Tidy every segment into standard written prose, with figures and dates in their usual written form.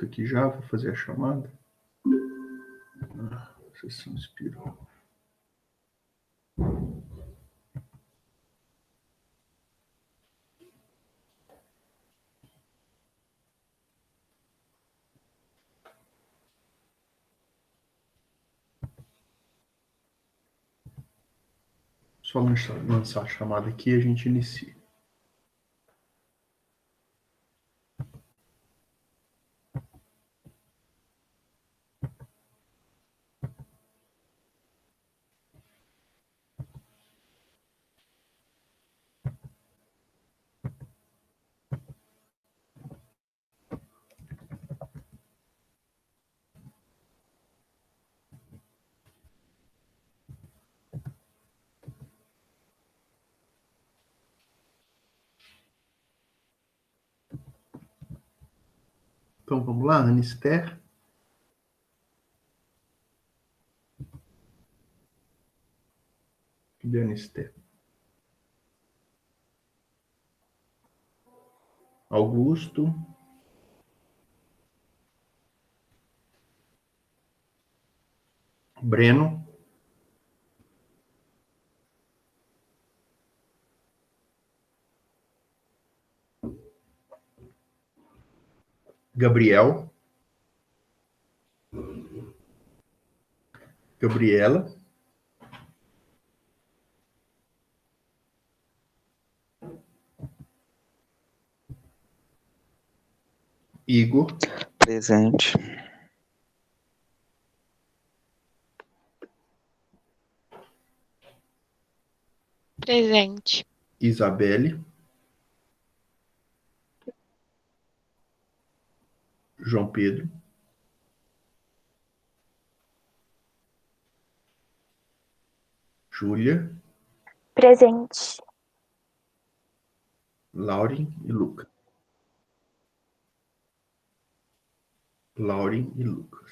aqui já, vou fazer a chamada. A sessão expirou. Só lançar a chamada aqui e a gente inicia. Então vamos lá, Ana Esther. Cadê a Ana Esther? Augusto. Breno. Gabriel. Gabriela. Igor. Presente. Presente. Isabelle. João Pedro. Júlia. Presente. Lauren e Lucas. Lauren e Lucas.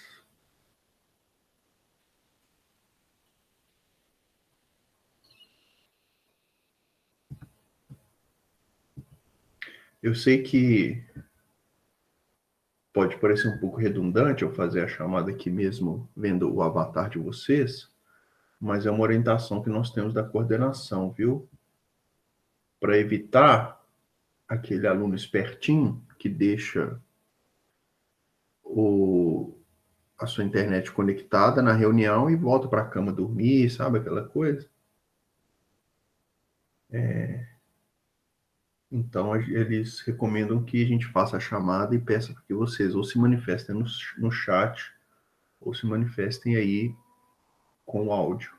Eu sei que pode parecer um pouco redundante eu fazer a chamada aqui mesmo, vendo o avatar de vocês, mas é uma orientação que nós temos da coordenação, viu? Para evitar aquele aluno espertinho que deixa a sua internet conectada na reunião e volta para a cama dormir, sabe aquela coisa? Então, eles recomendam que a gente faça a chamada e peça para que vocês ou se manifestem no chat ou se manifestem aí com o áudio.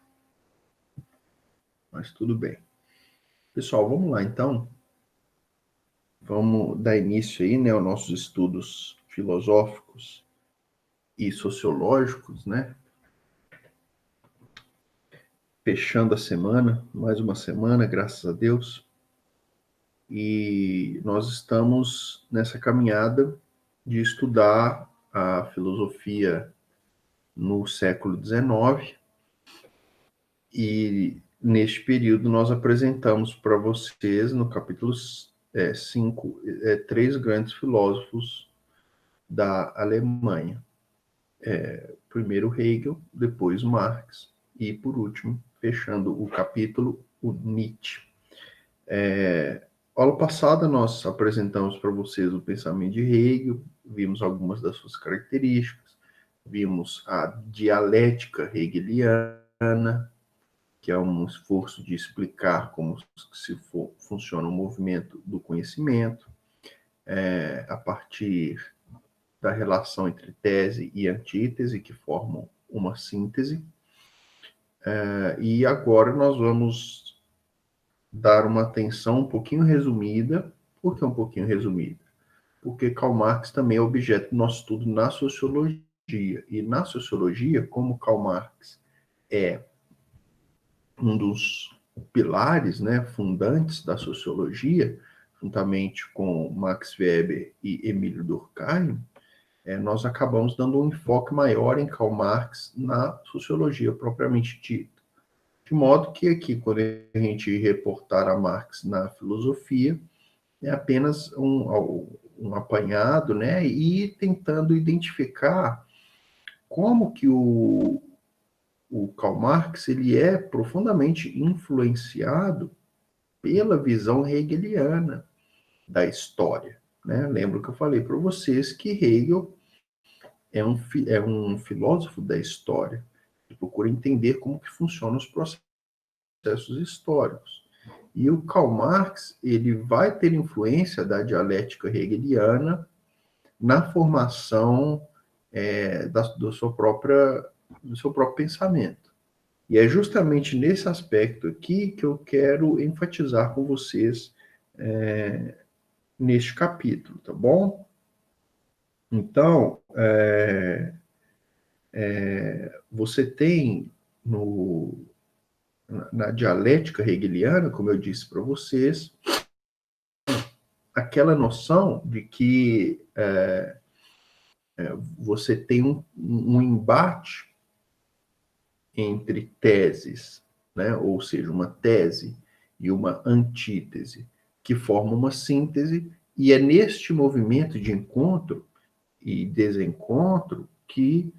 Mas tudo bem. Pessoal, vamos lá então. Vamos dar início aí, né, aos nossos estudos filosóficos e sociológicos, né? Fechando a semana, mais uma semana, graças a Deus. E nós estamos nessa caminhada de estudar a filosofia no século XIX. E neste período nós apresentamos para vocês, no capítulo 5, 3 grandes filósofos da Alemanha. Primeiro Hegel, depois Marx e, por último, fechando o capítulo, o Nietzsche. Aula passada nós apresentamos para vocês o pensamento de Hegel, vimos algumas das suas características, vimos a dialética hegeliana, que é um esforço de explicar como funciona o movimento do conhecimento, a partir da relação entre tese e antítese, que formam uma síntese. E agora nós vamos dar uma atenção um pouquinho resumida. Por que um pouquinho resumida? Porque Karl Marx também é objeto do nosso estudo na sociologia. E na sociologia, como Karl Marx é um dos pilares, né, fundantes da sociologia, juntamente com Max Weber e Emílio Durkheim, nós acabamos dando um enfoque maior em Karl Marx na sociologia propriamente dita. De modo que aqui, quando a gente reportar a Marx na filosofia, é apenas um apanhado, né, e tentando identificar como que o Karl Marx ele é profundamente influenciado pela visão hegeliana da história, né? Lembro que eu falei para vocês que Hegel é um filósofo da história, que procura entender como que funcionam os processos históricos. E o Karl Marx ele vai ter influência da dialética hegeliana na formação do seu próprio pensamento. E é justamente nesse aspecto aqui que eu quero enfatizar com vocês neste capítulo, tá bom? Então, você tem na dialética hegeliana, como eu disse para vocês, aquela noção de que você tem um embate entre teses, né? Ou seja, uma tese e uma antítese, que forma uma síntese, e é neste movimento de encontro e desencontro que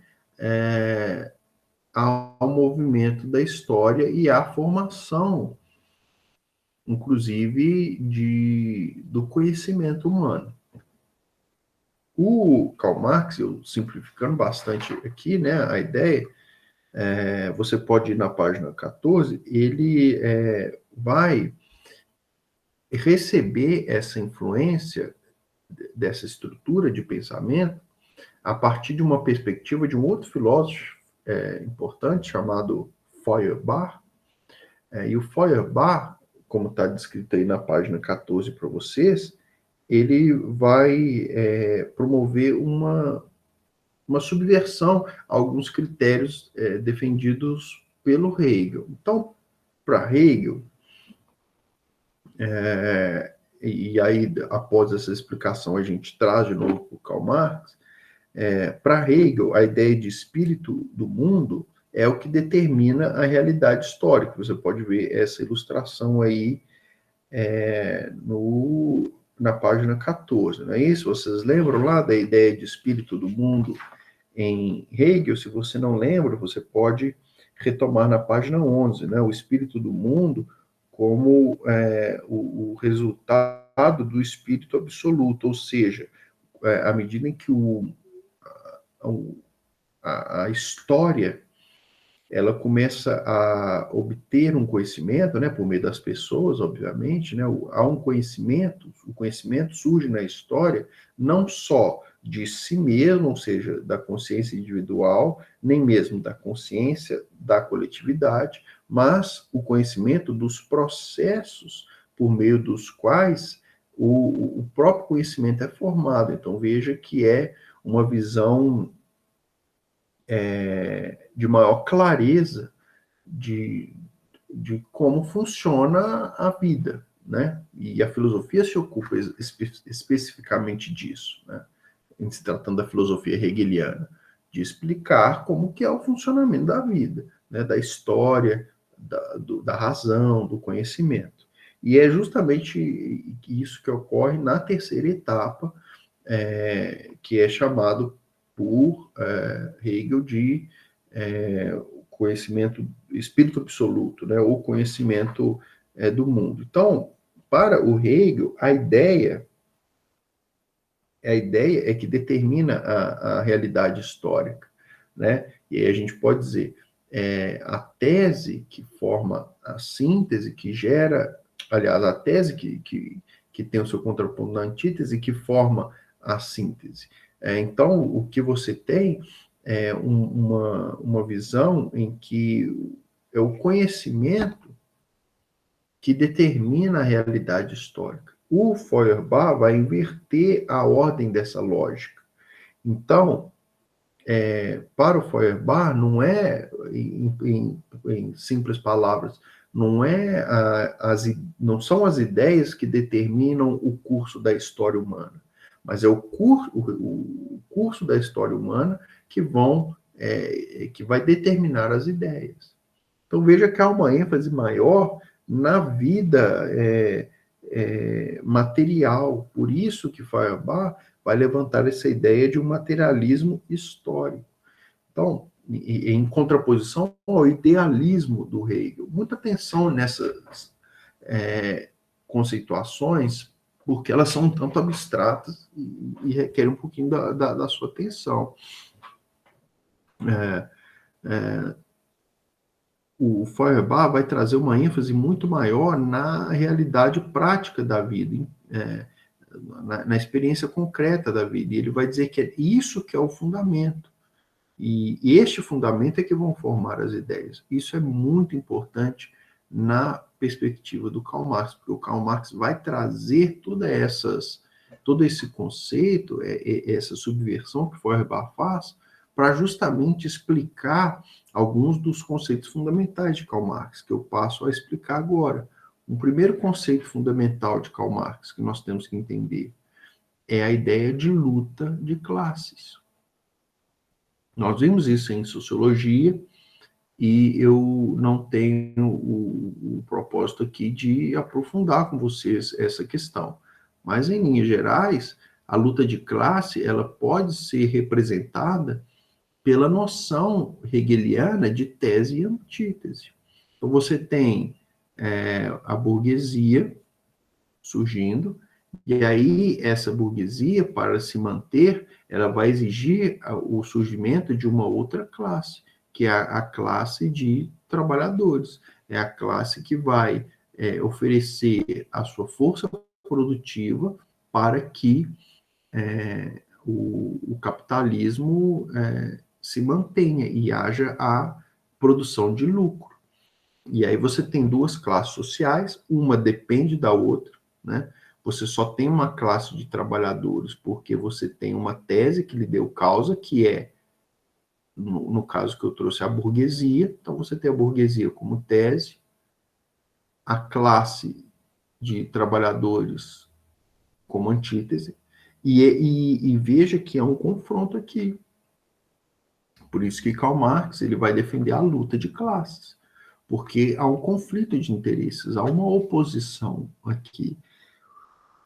há o movimento da história e a formação, inclusive, do conhecimento humano. O Karl Marx, eu simplificando bastante aqui, né, a ideia, você pode ir na página 14, ele vai receber essa influência dessa estrutura de pensamento a partir de uma perspectiva de um outro filósofo importante chamado Feuerbach. E o Feuerbach, como está descrito aí na página 14 para vocês, ele vai promover uma subversão a alguns critérios defendidos pelo Hegel. Então, para Hegel, e aí após essa explicação a gente traz de novo para o Karl Marx, para Hegel, a ideia de espírito do mundo é o que determina a realidade histórica. Você pode ver essa ilustração aí na página 14, não é isso? Vocês lembram lá da ideia de espírito do mundo em Hegel? Se você não lembra, você pode retomar na página 11, né? O espírito do mundo como o resultado do espírito absoluto, ou seja, à medida em que a história ela começa a obter um conhecimento, né, por meio das pessoas, obviamente, né, há um conhecimento, o conhecimento surge na história não só de si mesmo, ou seja, da consciência individual, nem mesmo da consciência da coletividade, mas o conhecimento dos processos por meio dos quais o próprio conhecimento é formado. Então, veja que é uma visão de maior clareza de como funciona a vida, né? E a filosofia se ocupa especificamente disso, né? Em se tratando da filosofia hegeliana, de explicar como que é o funcionamento da vida, né? Da história, da razão, do conhecimento. E é justamente isso que ocorre na terceira etapa, que é chamado por Hegel de conhecimento, espírito absoluto, né, ou conhecimento do mundo. Então, para o Hegel, a ideia é que determina a realidade histórica, né? E aí a gente pode dizer, a tese que forma a síntese, que gera, aliás, a tese que tem o seu contraponto na antítese, que forma a síntese. Então, o que você tem é uma visão em que é o conhecimento que determina a realidade histórica. O Feuerbach vai inverter a ordem dessa lógica. Então, para o Feuerbach, não é, em simples palavras, não são as ideias que determinam o curso da história humana, mas é o curso da história humana que vai determinar as ideias. Então veja que há uma ênfase maior na vida material. Por isso que Feuerbach vai levantar essa ideia de um materialismo histórico. Então, em contraposição ao idealismo do Hegel. Muita atenção nessas conceituações, porque elas são um tanto abstratas e requerem um pouquinho da sua atenção. O Feuerbach vai trazer uma ênfase muito maior na realidade prática da vida, na experiência concreta da vida. E ele vai dizer que é isso que é o fundamento. E este fundamento é que vão formar as ideias. Isso é muito importante na perspectiva do Karl Marx, porque o Karl Marx vai trazer todo esse conceito, essa subversão que Feuerbach faz, para justamente explicar alguns dos conceitos fundamentais de Karl Marx, que eu passo a explicar agora. O primeiro conceito fundamental de Karl Marx que nós temos que entender é a ideia de luta de classes. Nós vimos isso em sociologia, e eu não tenho o propósito aqui de aprofundar com vocês essa questão. Mas, em linhas gerais, a luta de classe ela pode ser representada pela noção hegeliana de tese e antítese. Então, você tem a burguesia surgindo, e aí essa burguesia, para se manter, ela vai exigir o surgimento de uma outra classe, que é a classe de trabalhadores. É a classe que vai oferecer a sua força produtiva para que o capitalismo se mantenha e haja a produção de lucro. E aí você tem duas classes sociais, uma depende da outra, né? Você só tem uma classe de trabalhadores porque você tem uma tese que lhe deu causa, que é, no caso que eu trouxe, a burguesia. Então você tem a burguesia como tese, a classe de trabalhadores como antítese, e veja que há um confronto aqui. Por isso que Karl Marx ele vai defender a luta de classes, porque há um conflito de interesses, há uma oposição aqui.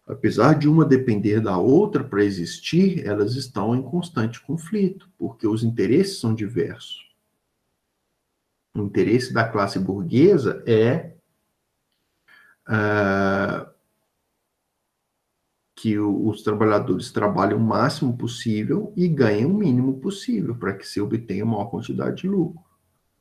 Apesar de uma depender da outra para existir, elas estão em constante conflito, porque os interesses são diversos. O interesse da classe burguesa é que os trabalhadores trabalhem o máximo possível e ganhem o mínimo possível, para que se obtenha a maior quantidade de lucro.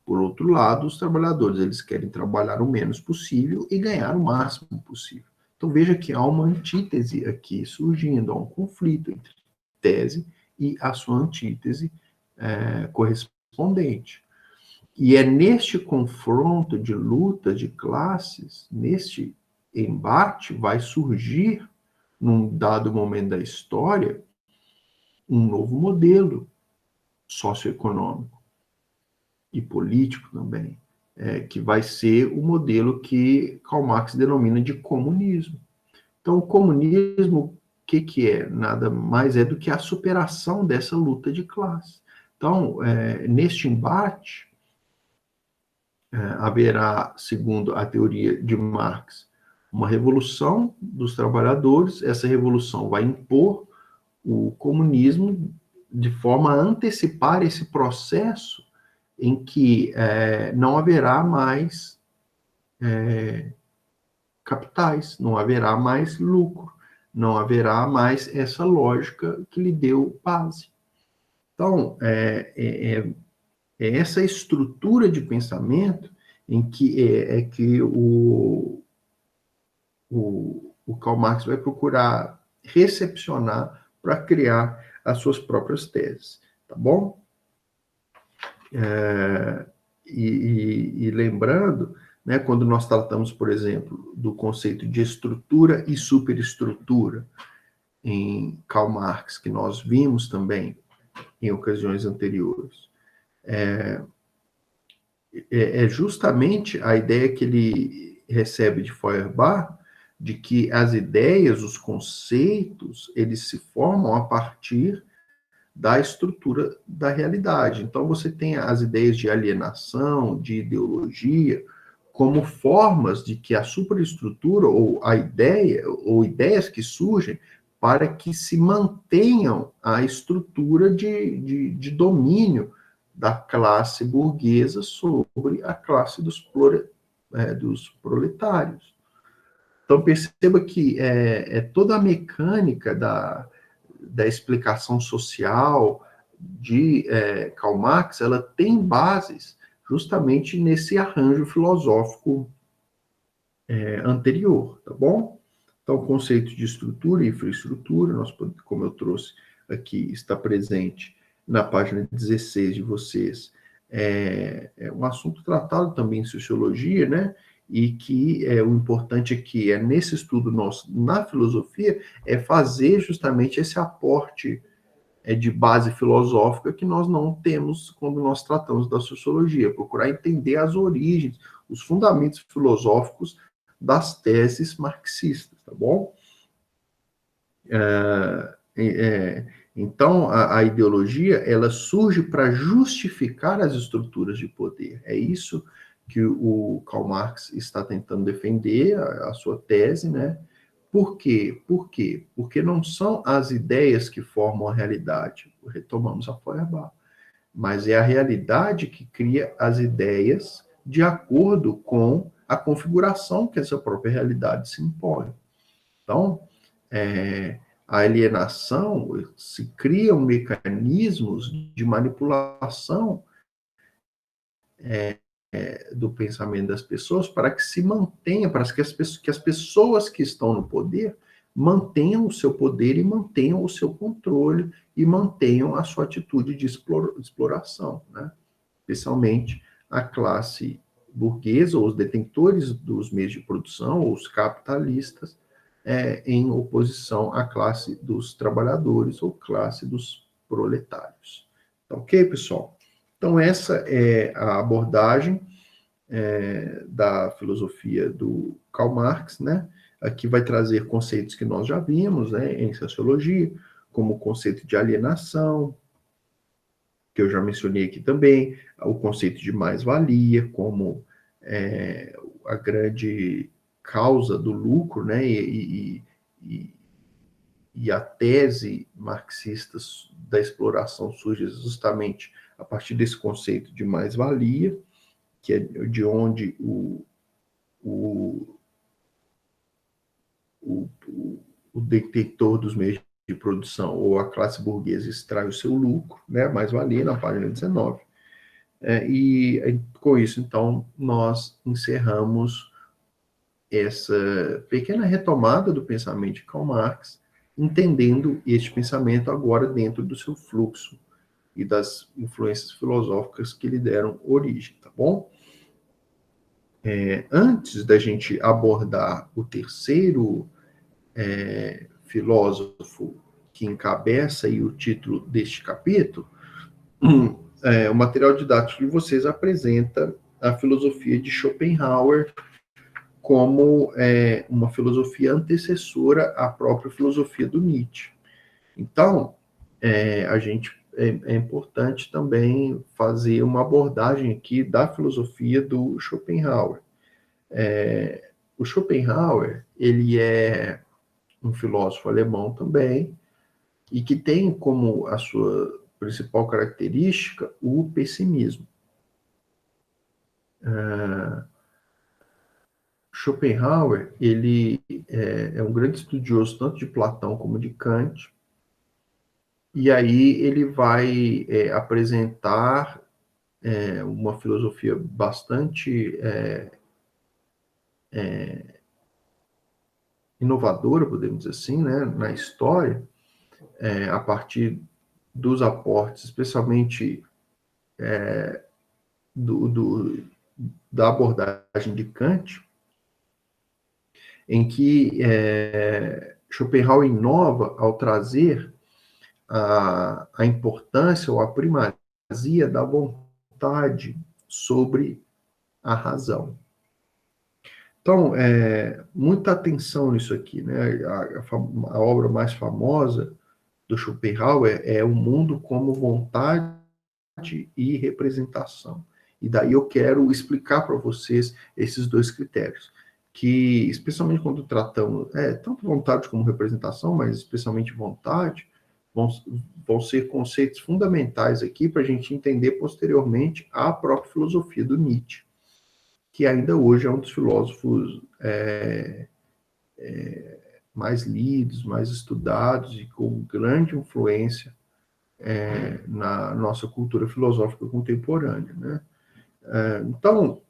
Por outro lado, os trabalhadores eles querem trabalhar o menos possível e ganhar o máximo possível. Então veja que há uma antítese aqui surgindo, há um conflito entre tese e a sua antítese correspondente. E é neste confronto de luta de classes, neste embate, vai surgir, num dado momento da história, um novo modelo socioeconômico e político também, que vai ser o modelo que Karl Marx denomina de comunismo. Então, o comunismo, o que é? Nada mais é do que a superação dessa luta de classe. Então, neste embate, haverá, segundo a teoria de Marx, uma revolução dos trabalhadores. Essa revolução vai impor o comunismo de forma a antecipar esse processo em que não haverá mais capitais, não haverá mais lucro, não haverá mais essa lógica que lhe deu base. Então, é essa estrutura de pensamento em que o Karl Marx vai procurar recepcionar para criar as suas próprias teses, tá bom? E lembrando, né, quando nós tratamos, por exemplo, do conceito de estrutura e superestrutura em Karl Marx, que nós vimos também em ocasiões anteriores, é justamente a ideia que ele recebe de Feuerbach, de que as ideias, os conceitos, eles se formam a partir da estrutura da realidade. Então, você tem as ideias de alienação, de ideologia, como formas de que a superestrutura ou a ideia, ou ideias que surgem para que se mantenham a estrutura de domínio da classe burguesa sobre a classe dos proletários. Então, perceba que toda a mecânica da explicação social de Karl Marx, ela tem bases justamente nesse arranjo filosófico anterior, tá bom? Então, o conceito de estrutura e infraestrutura, como eu trouxe aqui, está presente na página 16 de vocês. É um assunto tratado também em sociologia, né? E que o importante aqui nesse estudo nosso na filosofia, é fazer justamente esse aporte de base filosófica que nós não temos quando nós tratamos da sociologia, procurar entender as origens, os fundamentos filosóficos das teses marxistas, tá bom? Então, a ideologia, ela surge para justificar as estruturas de poder. É isso que o Karl Marx está tentando defender, a sua tese, né? Por quê? Por quê? Porque não são as ideias que formam a realidade. Retomamos a Feuerbach. Mas é a realidade que cria as ideias de acordo com a configuração que essa própria realidade se impõe. Então, a alienação, se criam mecanismos de manipulação do pensamento das pessoas para que se mantenha, para que as pessoas que estão no poder mantenham o seu poder e mantenham o seu controle e mantenham a sua atitude de exploração, né? Especialmente a classe burguesa, ou os detentores dos meios de produção, ou os capitalistas, em oposição à classe dos trabalhadores ou classe dos proletários. Tá ok, pessoal? Então, essa é a abordagem da filosofia do Karl Marx, né? Aqui vai trazer conceitos que nós já vimos, né, em sociologia, como o conceito de alienação, que eu já mencionei aqui também, o conceito de mais-valia, como a grande causa do lucro, né, e a tese marxista da exploração surge justamente a partir desse conceito de mais-valia, que é de onde o detentor dos meios de produção ou a classe burguesa extrai o seu lucro, né, mais-valia, na página 19. E com isso, então, nós encerramos essa pequena retomada do pensamento de Karl Marx, entendendo este pensamento agora dentro do seu fluxo e das influências filosóficas que lhe deram origem, tá bom? Antes da gente abordar o terceiro filósofo que encabeça aí o título deste capítulo, o material didático de vocês apresenta a filosofia de Schopenhauer como uma filosofia antecessora à própria filosofia do Nietzsche. Então, é importante também fazer uma abordagem aqui da filosofia do Schopenhauer. O Schopenhauer, ele é um filósofo alemão também, e que tem como a sua principal característica o pessimismo. Schopenhauer, ele é um grande estudioso tanto de Platão como de Kant, e aí ele vai apresentar uma filosofia bastante inovadora, podemos dizer assim, né, na história, a partir dos aportes, especialmente da abordagem de Kant, em que Schopenhauer inova ao trazer a importância ou a primazia da vontade sobre a razão. Então, muita atenção nisso aqui, né? A obra mais famosa do Schopenhauer é O Mundo como Vontade e Representação. E daí eu quero explicar para vocês esses dois critérios, que, especialmente quando tratamos, tanto vontade como representação, mas especialmente vontade, vão ser conceitos fundamentais aqui para a gente entender posteriormente a própria filosofia do Nietzsche, que ainda hoje é um dos filósofos mais lidos, mais estudados e com grande influência na nossa cultura filosófica contemporânea, né? Então,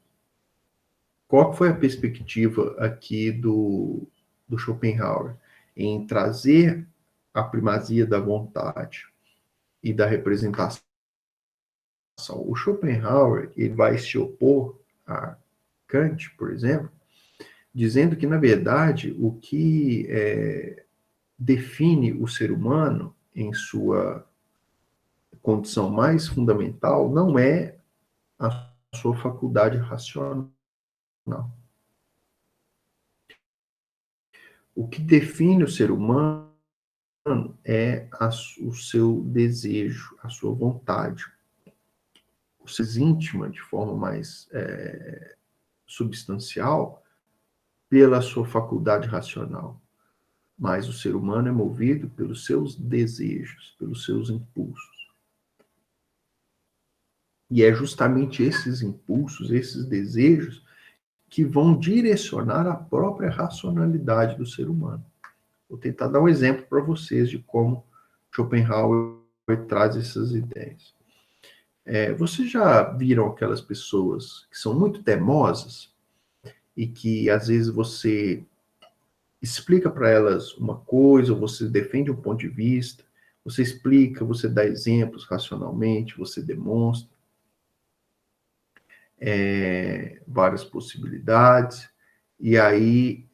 qual foi a perspectiva aqui do Schopenhauer em trazer a primazia da vontade e da representação? O Schopenhauer ele vai se opor a Kant, por exemplo, dizendo que, na verdade, o que define o ser humano em sua condição mais fundamental não é a sua faculdade racional. O que define o ser humano é o seu desejo, a sua vontade. O ser íntima, de forma mais substancial, pela sua faculdade racional. Mas o ser humano é movido pelos seus desejos, pelos seus impulsos. E é justamente esses impulsos, esses desejos, que vão direcionar a própria racionalidade do ser humano. Vou tentar dar um exemplo para vocês de como Schopenhauer traz essas ideias. Vocês já viram aquelas pessoas que são muito teimosas e que às vezes você explica para elas uma coisa, ou você defende um ponto de vista, você explica, você dá exemplos racionalmente, você demonstra várias possibilidades, e aí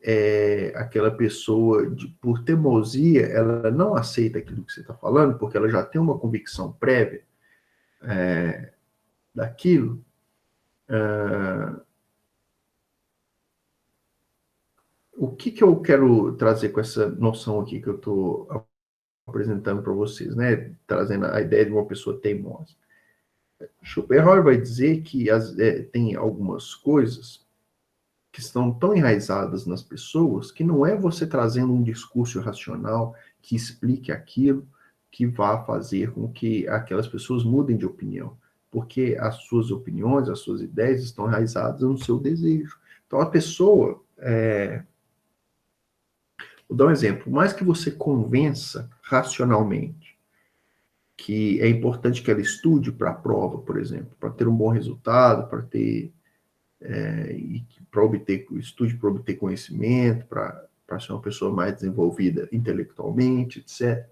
aquela pessoa, por teimosia, ela não aceita aquilo que você está falando, porque ela já tem uma convicção prévia daquilo. O que eu quero trazer com essa noção aqui que eu estou apresentando para vocês, né? Trazendo a ideia de uma pessoa teimosa. Schopenhauer vai dizer que tem algumas coisas que estão tão enraizadas nas pessoas que não é você trazendo um discurso racional que explique aquilo que vá fazer com que aquelas pessoas mudem de opinião, porque as suas opiniões, as suas ideias estão enraizadas no seu desejo. Então a pessoa, vou dar um exemplo, por mais que você convença racionalmente que é importante que ela estude para a prova, por exemplo, para ter um bom resultado, para ter para obter estude para obter conhecimento, para ser uma pessoa mais desenvolvida intelectualmente, etc.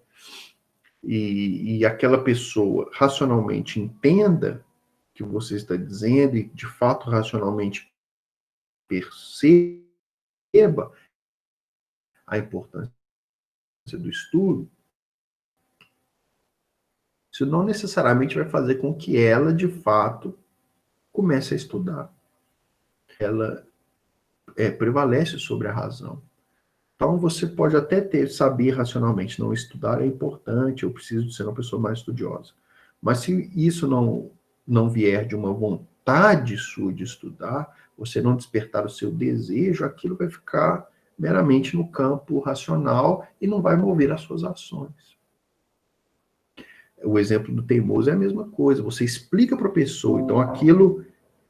E aquela pessoa racionalmente entenda o que você está dizendo e de fato racionalmente perceba a importância do estudo, isso não necessariamente vai fazer com que ela de fato comece a estudar. Ela prevalece sobre a razão. Então, você pode até saber racionalmente, não, estudar é importante, eu preciso ser uma pessoa mais estudiosa. Mas se isso não vier de uma vontade sua de estudar, você não despertar o seu desejo, aquilo vai ficar meramente no campo racional e não vai mover as suas ações. O exemplo do teimoso é a mesma coisa, você explica para a pessoa, então aquilo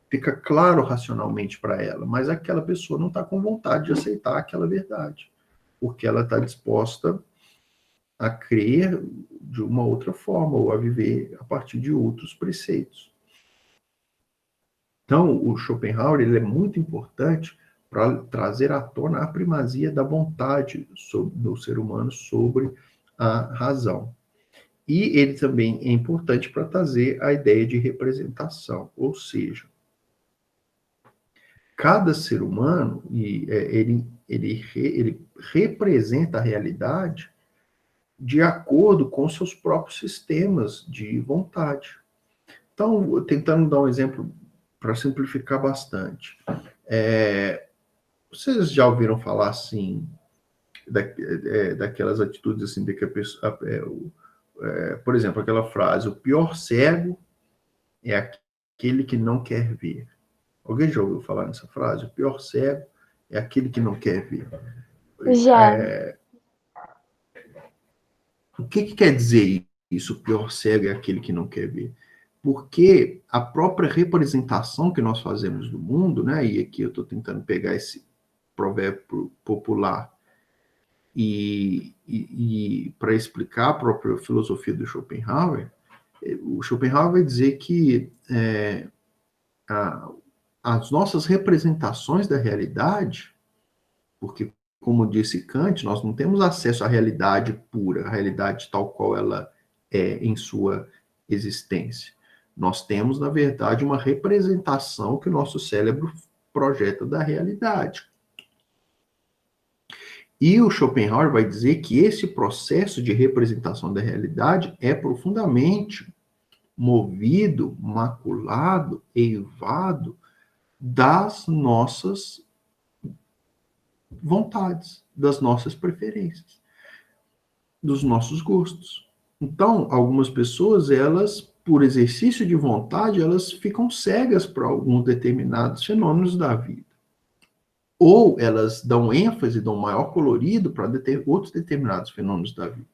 fica claro racionalmente para ela, mas aquela pessoa não está com vontade de aceitar aquela verdade, porque ela está disposta a crer de uma outra forma, ou a viver a partir de outros preceitos. Então, o Schopenhauer ele é muito importante para trazer à tona a primazia da vontade do ser humano sobre a razão. E ele também é importante para trazer a ideia de representação, ou seja, cada ser humano, ele representa a realidade de acordo com seus próprios sistemas de vontade. Então, tentando dar um exemplo para simplificar bastante. Vocês já ouviram falar assim, daquelas atitudes assim, de que a pessoa, por exemplo, aquela frase, o pior cego é aquele que não quer ver. Alguém já ouviu falar nessa frase? O pior cego é aquele que não quer ver. Já. O que quer dizer isso? O pior cego é aquele que não quer ver. Porque a própria representação que nós fazemos do mundo, né? E aqui eu estou tentando pegar esse provérbio popular e para explicar a própria filosofia do Schopenhauer, o Schopenhauer vai dizer que as nossas representações da realidade, porque, como disse Kant, nós não temos acesso à realidade pura, à realidade tal qual ela é em sua existência. Nós temos, na verdade, uma representação que o nosso cérebro projeta da realidade. E o Schopenhauer vai dizer que esse processo de representação da realidade é profundamente movido, maculado, eivado das nossas vontades, das nossas preferências, dos nossos gostos. Então, algumas pessoas, elas, por exercício de vontade, elas ficam cegas para alguns determinados fenômenos da vida. Ou elas dão ênfase, dão maior colorido para outros determinados fenômenos da vida.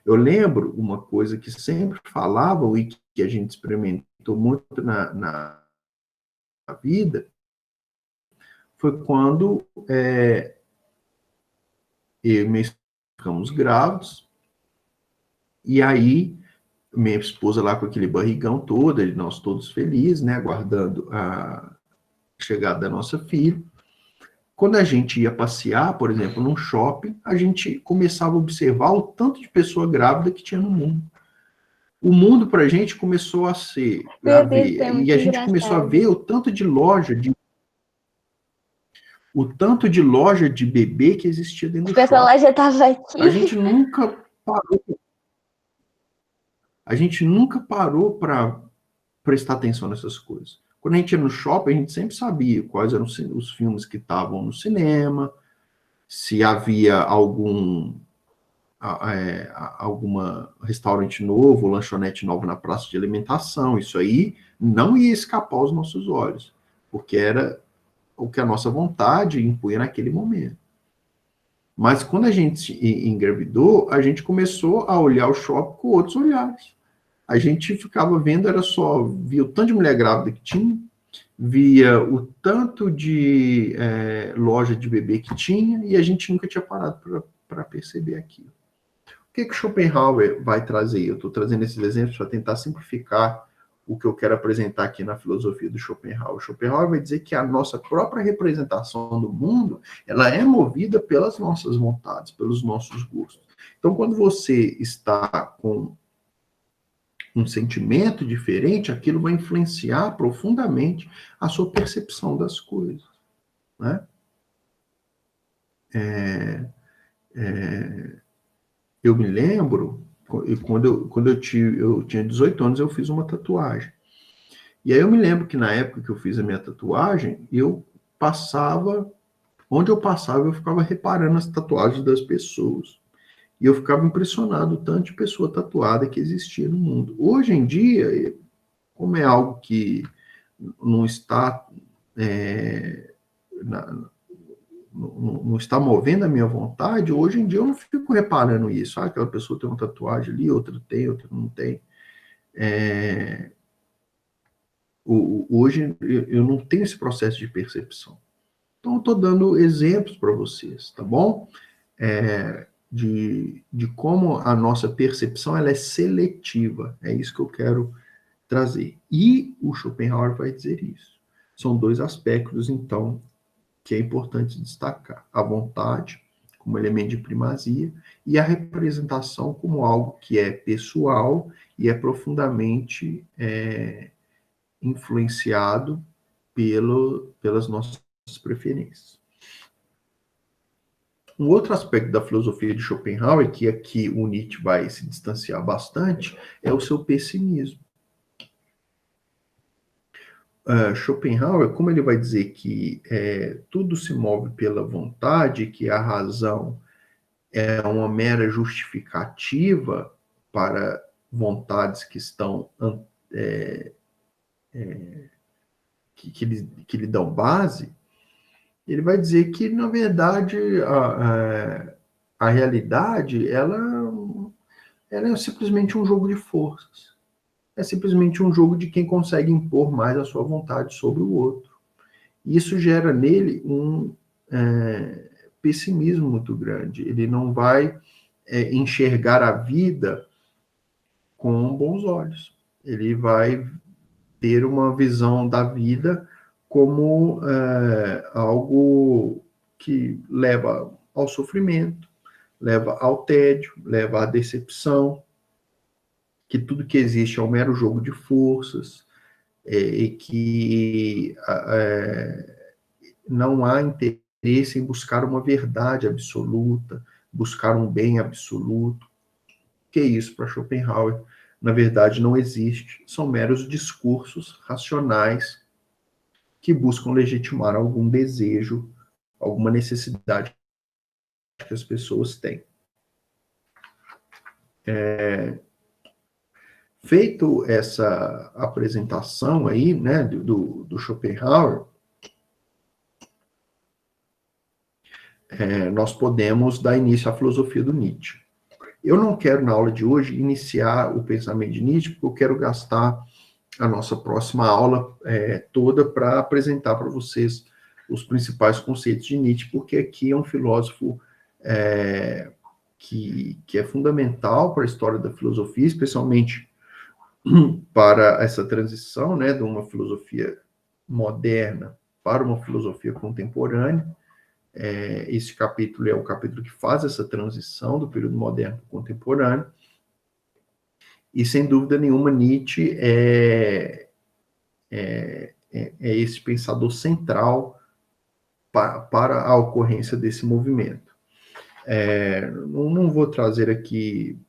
Eu lembro uma coisa que sempre falavam e que a gente experimentou muito na vida, foi quando eu e minha esposa ficamos grávidos, e aí minha esposa lá com aquele barrigão todo, nós todos felizes, né, aguardando a chegada da nossa filha. Quando a gente ia passear, por exemplo, num shopping, a gente começava a observar o tanto de pessoa grávida que tinha no mundo. O mundo para a gente começou a ser, Meu Deus, isso é e muito a gente começou a engraçado. ver o tanto de loja de bebê que existia dentro O do pessoal lá shopping. já tava A aqui. gente nunca parou para prestar atenção nessas coisas. Quando a gente ia no shopping, a gente sempre sabia quais eram os filmes que estavam no cinema, se havia alguma restaurante novo, lanchonete novo na praça de alimentação. Isso aí não ia escapar aos nossos olhos, porque era o que a nossa vontade impunha naquele momento. Mas quando a gente engravidou, a gente começou a olhar o shopping com outros olhares. A gente ficava vendo, via o tanto de mulher grávida que tinha, via o tanto de loja de bebê que tinha, e a gente nunca tinha parado para perceber aquilo. O que Schopenhauer vai trazer? Eu estou trazendo esses exemplos para tentar simplificar o que eu quero apresentar aqui na filosofia do Schopenhauer. Schopenhauer vai dizer que a nossa própria representação do mundo, ela é movida pelas nossas vontades, pelos nossos gostos. Então, quando você está com um sentimento diferente, aquilo vai influenciar profundamente a sua percepção das coisas, né? Eu me lembro, quando eu tinha 18 anos, eu fiz uma tatuagem. E aí eu me lembro que na época que eu fiz a minha tatuagem, onde eu passava, eu ficava reparando as tatuagens das pessoas. E eu ficava impressionado o tanto de pessoa tatuada que existia no mundo. Hoje em dia, como é algo que não está na, não está movendo a minha vontade, hoje em dia eu não fico reparando isso. Aquela pessoa tem uma tatuagem ali, outra tem, outra não tem. Hoje eu não tenho esse processo de percepção. Então, eu estou dando exemplos para vocês, tá bom? De como a nossa percepção ela é seletiva. É isso que eu quero trazer. E o Schopenhauer vai dizer isso. São dois aspectos, então, que é importante destacar: a vontade como elemento de primazia e a representação como algo que é pessoal e é profundamente influenciado pelas nossas preferências. Um outro aspecto da filosofia de Schopenhauer, que aqui o Nietzsche vai se distanciar bastante, é o seu pessimismo. Schopenhauer, como ele vai dizer que tudo se move pela vontade, que a razão é uma mera justificativa para vontades que estão que lhe dão base, ele vai dizer que, na verdade, a realidade, ela é simplesmente um jogo de forças. É simplesmente um jogo de quem consegue impor mais a sua vontade sobre o outro. E isso gera nele um pessimismo muito grande. Ele não vai enxergar a vida com bons olhos. Ele vai ter uma visão da vida como algo que leva ao sofrimento, leva ao tédio, leva à decepção, que tudo que existe é um mero jogo de forças, e que não há interesse em buscar uma verdade absoluta, buscar um bem absoluto. Que é isso para Schopenhauer? Na verdade, não existe. São meros discursos racionais que buscam legitimar algum desejo, alguma necessidade que as pessoas têm. Feito essa apresentação aí, né, do Schopenhauer, nós podemos dar início à filosofia do Nietzsche. Eu não quero, na aula de hoje, iniciar o pensamento de Nietzsche, porque eu quero gastar a nossa próxima aula toda para apresentar para vocês os principais conceitos de Nietzsche, porque aqui é um filósofo que é fundamental para a história da filosofia, especialmente para essa transição, né, de uma filosofia moderna para uma filosofia contemporânea. Esse capítulo é o capítulo que faz essa transição do período moderno para o contemporâneo. E, sem dúvida nenhuma, Nietzsche é esse pensador central para a ocorrência desse movimento. Não vou trazer aqui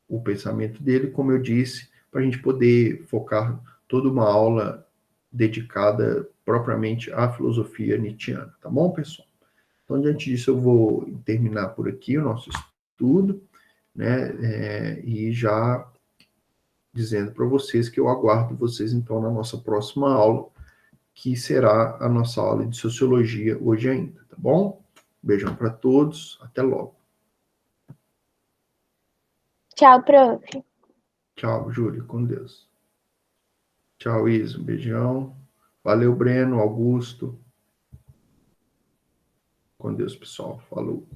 o pensamento dele, como eu disse, para a gente poder focar toda uma aula dedicada propriamente à filosofia nietzschiana, tá bom, pessoal? Então, diante disso, eu vou terminar por aqui o nosso estudo, né, e já dizendo para vocês que eu aguardo vocês, então, na nossa próxima aula, que será a nossa aula de Sociologia hoje ainda, tá bom? Beijão para todos, até logo. Tchau, prof. Tchau, Júlio, com Deus. Tchau, Isa, um beijão. Valeu, Breno, Augusto. Com Deus, pessoal. Falou.